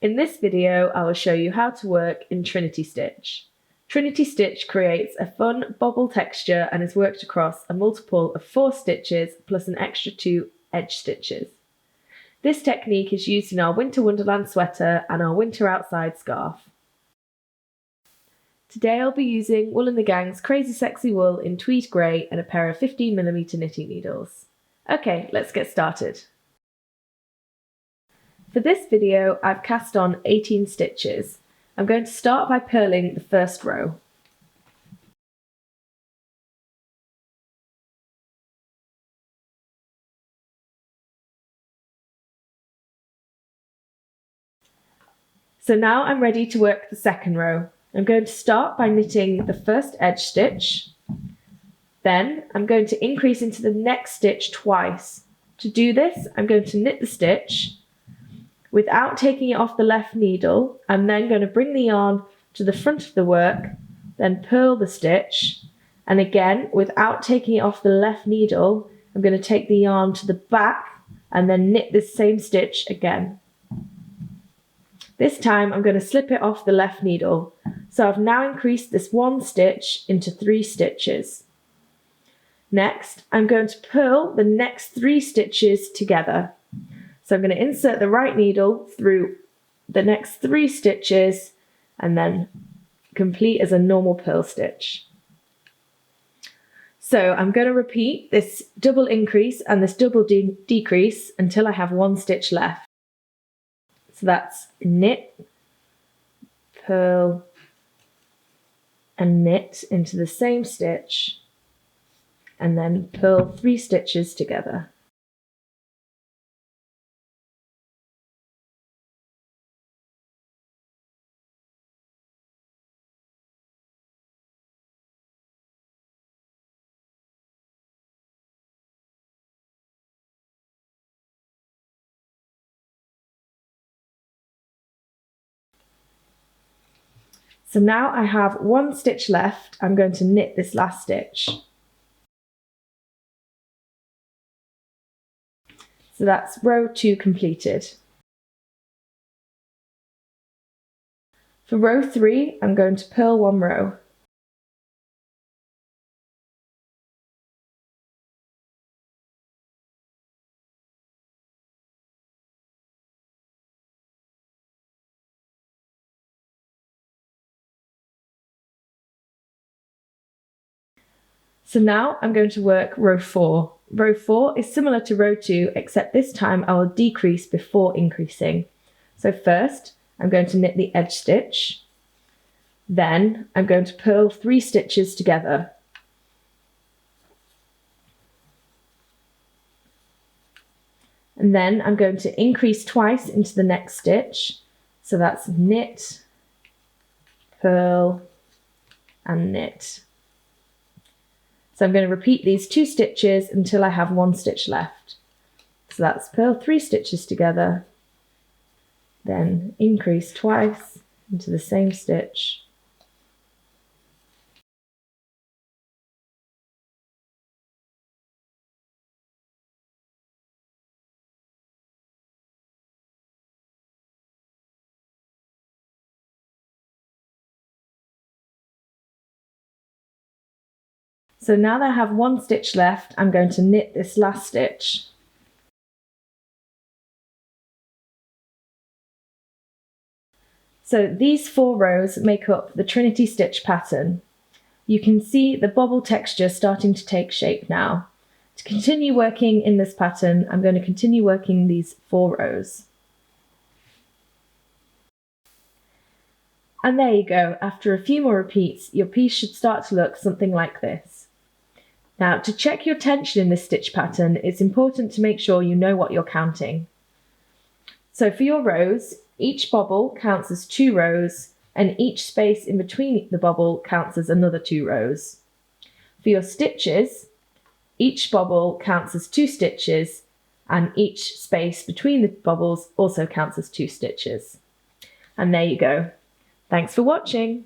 In this video, I will show you how to work in Trinity Stitch. Trinity Stitch creates a fun bobble texture and is worked across a multiple of 4 stitches plus an extra 2 edge stitches. This technique is used in our Winter Wonderland sweater and our Winter Outside scarf. Today I'll be using Wool and the Gang's Crazy Sexy Wool in tweed grey and a pair of 15mm knitting needles. Okay, let's get started. For this video, I've cast on 18 stitches. I'm going to start by purling the first row. So now I'm ready to work the second row. I'm going to start by knitting the first edge stitch. Then I'm going to increase into the next stitch twice. To do this, I'm going to knit the stitch without taking it off the left needle. I'm then going to bring the yarn to the front of the work, then purl the stitch, and again, without taking it off the left needle, I'm going to take the yarn to the back and then knit this same stitch again. This time I'm going to slip it off the left needle. So I've now increased this 1 stitch into 3 stitches. Next, I'm going to purl the next 3 stitches together. So I'm going to insert the right needle through the next 3 stitches and then complete as a normal purl stitch. So I'm going to repeat this double increase and this double decrease until I have 1 stitch left. So that's knit, purl, and knit into the same stitch, and then purl 3 stitches together. So now I have 1 stitch left. I'm going to knit this last stitch. So that's row 2 completed. For row 3, I'm going to purl 1 row. So now I'm going to work row 4. Row 4 is similar to row 2, except this time I will decrease before increasing. So first, I'm going to knit the edge stitch. Then I'm going to purl 3 stitches together. And then I'm going to increase twice into the next stitch. So that's knit, purl, and knit. So I'm going to repeat these 2 stitches until I have 1 stitch left. So that's purl 3 stitches together, then increase twice into the same stitch. So now that I have 1 stitch left, I'm going to knit this last stitch. So these 4 rows make up the Trinity Stitch pattern. You can see the bobble texture starting to take shape now. To continue working in this pattern, I'm going to continue working these 4 rows. And there you go. After a few more repeats, your piece should start to look something like this. Now, to check your tension in this stitch pattern, it's important to make sure you know what you're counting. So for your rows, each bobble counts as 2 rows, and each space in between the bobble counts as another 2 rows. For your stitches, each bobble counts as 2 stitches, and each space between the bobbles also counts as 2 stitches. And there you go. Thanks for watching.